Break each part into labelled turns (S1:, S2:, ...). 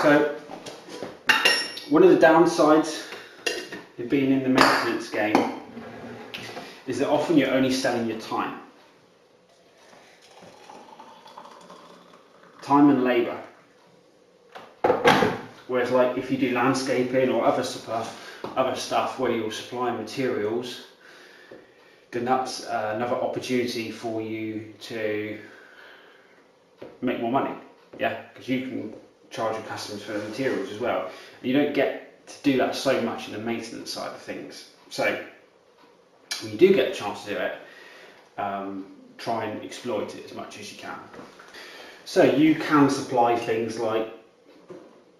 S1: So one of the downsides of being in the maintenance game is that often you're only selling your time. Time and labour. Whereas like if you do landscaping or other stuff where you're supplying materials, then that's another opportunity for you to make more money. Yeah, because you can charge your customers for the materials as well. And you don't get to do that so much in the maintenance side of things. So when you do get a chance to do it, try and exploit it as much as you can. So you can supply things like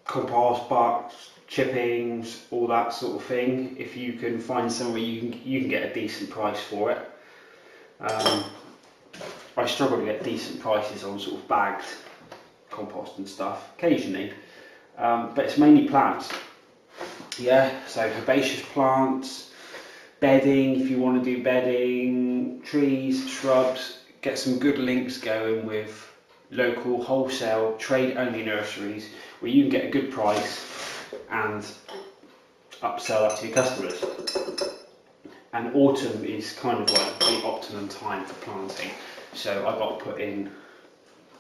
S1: compost box, chippings, all that sort of thing. If you can find somewhere you can get a decent price for it. I struggle to get decent prices on sort of bagged compost and stuff occasionally, but it's mainly plants. Yeah, so herbaceous plants, bedding if you want to do bedding, trees, shrubs. Get some good links going with local wholesale trade only nurseries where you can get a good price and upsell that to your customers. And autumn is kind of like the optimum time for planting, so I got put in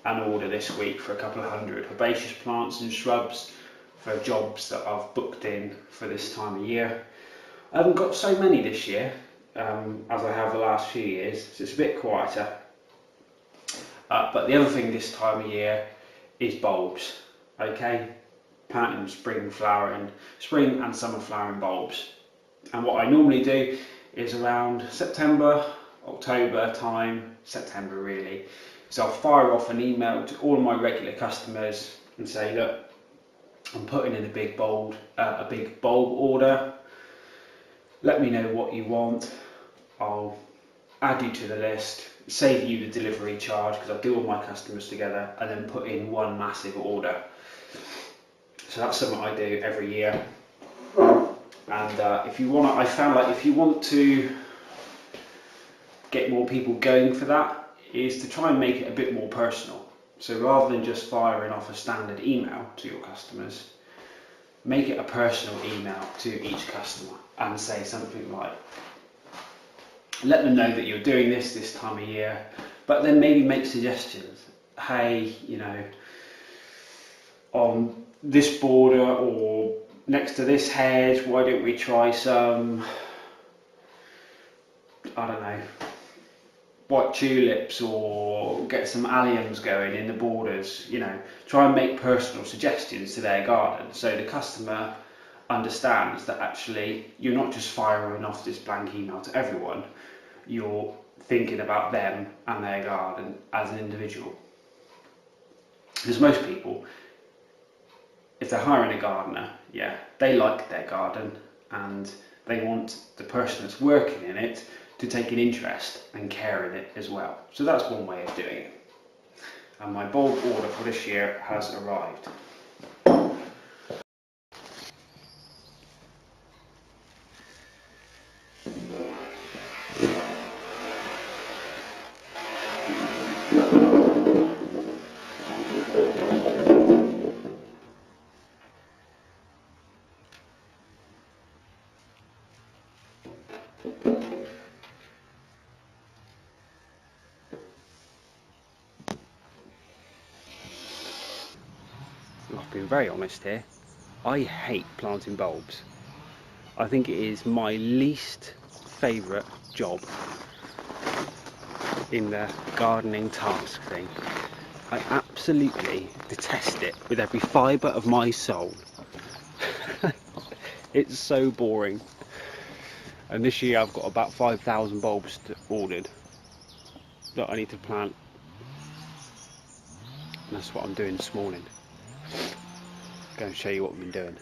S1: an order this week for a couple of hundred herbaceous plants and shrubs for jobs that I've booked in for this time of year. I haven't got so many this year as I have the last few years, so it's a bit quieter. But the other thing this time of year is bulbs. Okay, planting spring and summer flowering bulbs. And what I normally do is around September, October time, September really. So I'll fire off an email to all of my regular customers and say, look, I'm putting in a big bulb order. Let me know what you want. I'll add you to the list, save you the delivery charge because I do all my customers together, and then put in one massive order. So that's something I do every year. And I found like if you want to get more people going for that, is to try and make it a bit more personal. So rather than just firing off a standard email to your customers, make it a personal email to each customer and say something like, let them know that you're doing this time of year, but then maybe make suggestions. Hey, you know, on this border or next to this hedge, why don't we try some, I don't know, white tulips, or get some alliums going in the borders. You know, try and make personal suggestions to their garden so the customer understands that actually you're not just firing off this blank email to everyone, you're thinking about them and their garden as an individual. Because most people, if they're hiring a gardener, yeah, they like their garden and they want the person that's working in it to take an interest and care in it as well. So that's one way of doing it. And my bulb order for this year has arrived. I've been very honest here. I hate planting bulbs. I think it is my least favourite job in the gardening task thing. I absolutely detest it with every fibre of my soul. It's so boring. And this year I've got about 5,000 bulbs ordered that I need to plant. And that's what I'm doing this morning. Go and show you what we've been doing.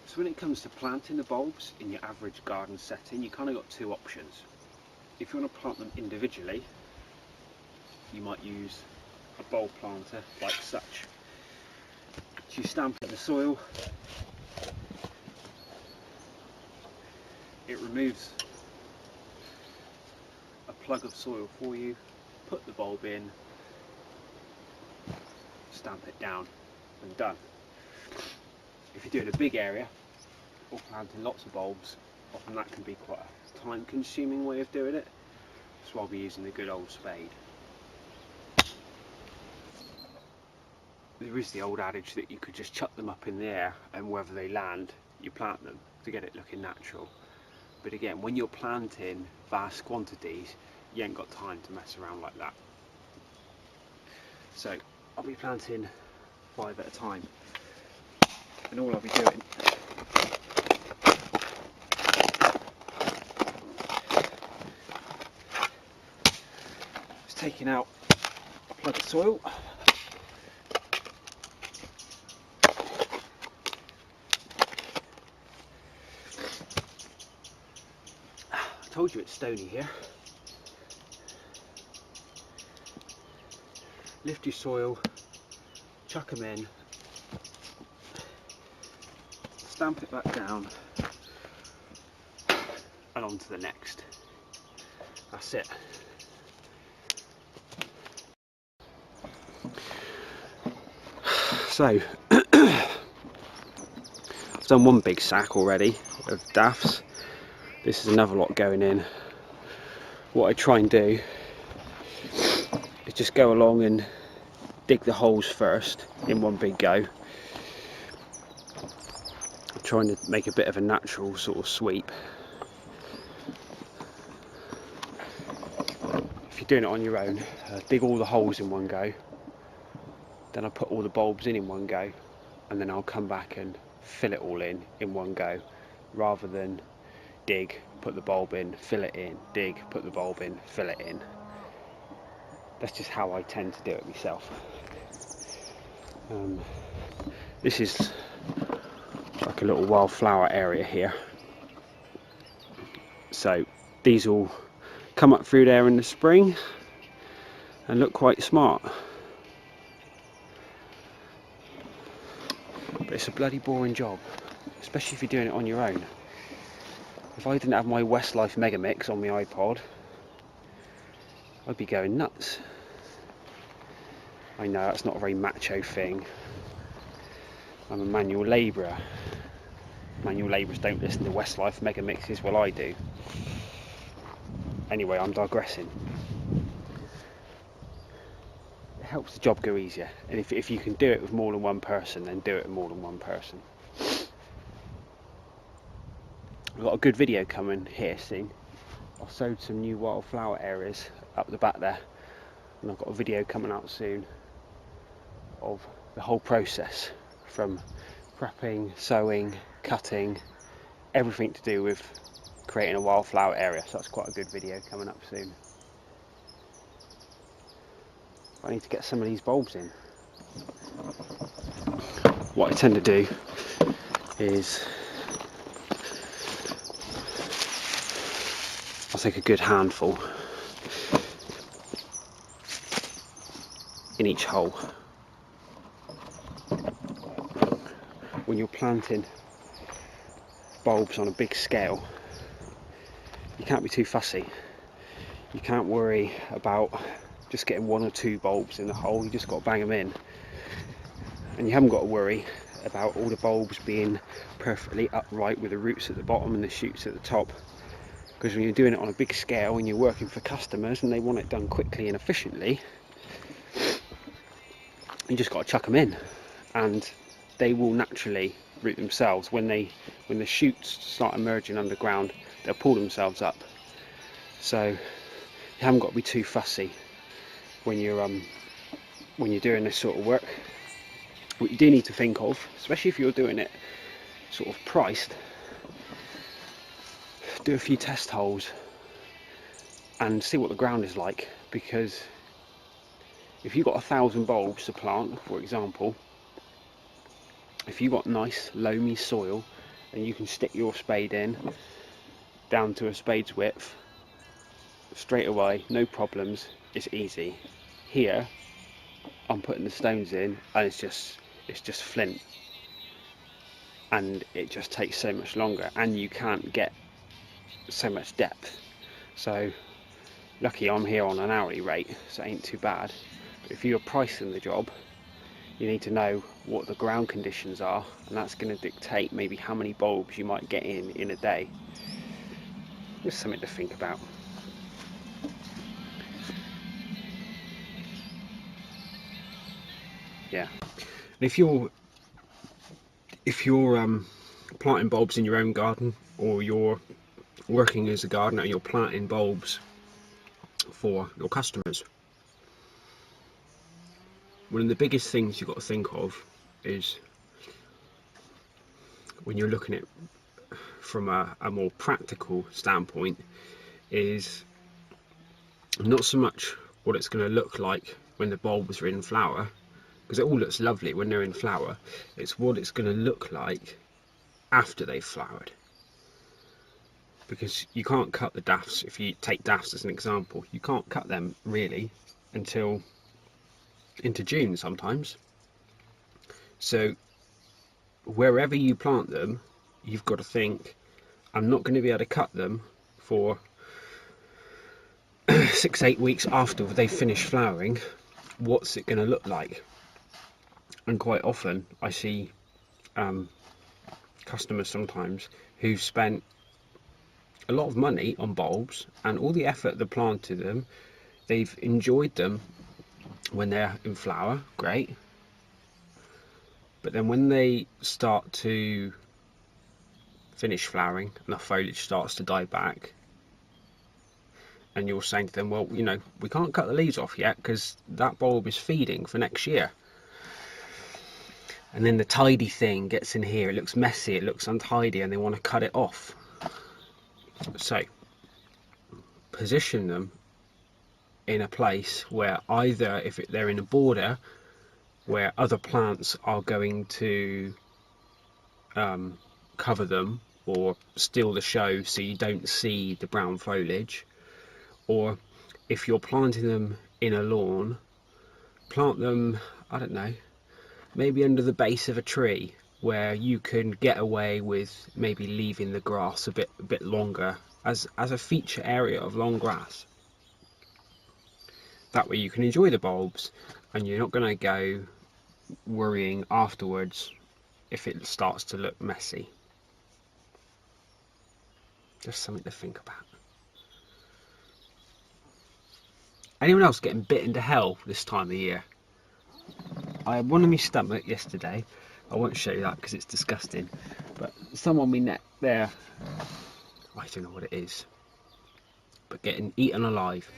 S1: So when it comes to planting the bulbs in your average garden setting, you kind of got two options. If you want to plant them individually, you might use a bulb planter like such. So you stamp in the soil, it removes a plug of soil for you, put the bulb in, stamp it down and done. If you're doing a big area or planting lots of bulbs, often that can be quite a time consuming way of doing it, so I'll be using the good old spade. There is the old adage that you could just chuck them up in the air and wherever they land you plant them to get it looking natural, but again, when you're planting vast quantities you ain't got time to mess around like that. So I'll be planting 5 at a time, and all I'll be doing is taking out a plug of soil, I told you it's stony here. Lift your soil, chuck them in, stamp it back down, and on to the next. That's it. So, I've done one big sack already of daffs. This is another lot going in. What I try and do is just go along and dig the holes first in one big go. I'm trying to make a bit of a natural sort of sweep. If you're doing it on your own, dig all the holes in one go, then I'll put all the bulbs in one go, and then I'll come back and fill it all in one go, rather than dig, put the bulb in, fill it in, dig, put the bulb in, fill it in. That's just how I tend to do it myself. This is like a little wildflower area here, so these will come up through there in the spring and look quite smart, but it's a bloody boring job, especially if you're doing it on your own. If I didn't have my Westlife Megamix on my iPod, I'd be going nuts. I know that's not a very macho thing. I'm a manual labourer. Manual labourers don't listen to Westlife Megamixes, well I do. Anyway, I'm digressing. It helps the job go easier, and if you can do it with more than one person, then do it with more than one person. I've got a good video coming here soon. I've sowed some new wildflower areas up the back there, and I've got a video coming out soon of the whole process, from prepping, sowing, cutting, everything to do with creating a wildflower area. So that's quite a good video coming up soon. I need to get some of these bulbs in. What I tend to do is I'll take a good handful in each hole. When you're planting bulbs on a big scale, you can't be too fussy. You can't worry about just getting 1 or 2 bulbs in the hole, you just got to bang them in. And you haven't got to worry about all the bulbs being perfectly upright with the roots at the bottom and the shoots at the top. Because when you're doing it on a big scale and you're working for customers and they want it done quickly and efficiently, you just got to chuck them in, and they will naturally root themselves. When the shoots start emerging underground, they'll pull themselves up. So you haven't got to be too fussy when you're doing this sort of work. What you do need to think of, especially if you're doing it sort of priced, do a few test holes and see what the ground is like, because if you've got 1,000 bulbs to plant, for example, if you've got nice loamy soil and you can stick your spade in down to a spade's width straight away, no problems, it's easy. Here I'm putting the stones in and it's just flint, and it just takes so much longer, and you can't get so much depth. So lucky I'm here on an hourly rate, so it ain't too bad. But if you're pricing the job, you need to know what the ground conditions are, and that's going to dictate maybe how many bulbs you might get in a day. Just something to think about. Yeah, and if you're planting bulbs in your own garden, or you're working as a gardener and you're planting bulbs for your customers, one of the biggest things you've got to think of is, when you're looking at it from a more practical standpoint, is not so much what it's going to look like when the bulbs are in flower, because it all looks lovely when they're in flower. It's what it's going to look like after they've flowered, because you can't cut the daffs. If you take daffs as an example, you can't cut them really until into June sometimes. So wherever you plant them, you've got to think, I'm not going to be able to cut them for 6-8 weeks after they've finished flowering. What's it going to look like? And quite often I see customers sometimes who've spent a lot of money on bulbs and all the effort they planted them. They've enjoyed them when they're in flower, great, but then when they start to finish flowering and the foliage starts to die back, and you're saying to them, well, you know, we can't cut the leaves off yet because that bulb is feeding for next year. And then the tidy thing gets in here, it looks messy, it looks untidy, and they want to cut it off. So position them in a place where either, if they're in a border where other plants are going to cover them or steal the show so you don't see the brown foliage, or if you're planting them in a lawn, plant them, I don't know, maybe under the base of a tree where you can get away with maybe leaving the grass a bit longer as a feature area of long grass. That way you can enjoy the bulbs and you're not going to go worrying afterwards if it starts to look messy. Just something to think about. Anyone else getting bitten to hell this time of year? I had one in my stomach yesterday. I won't show you that because it's disgusting. But some on my neck there, I don't know what it is, but getting eaten alive.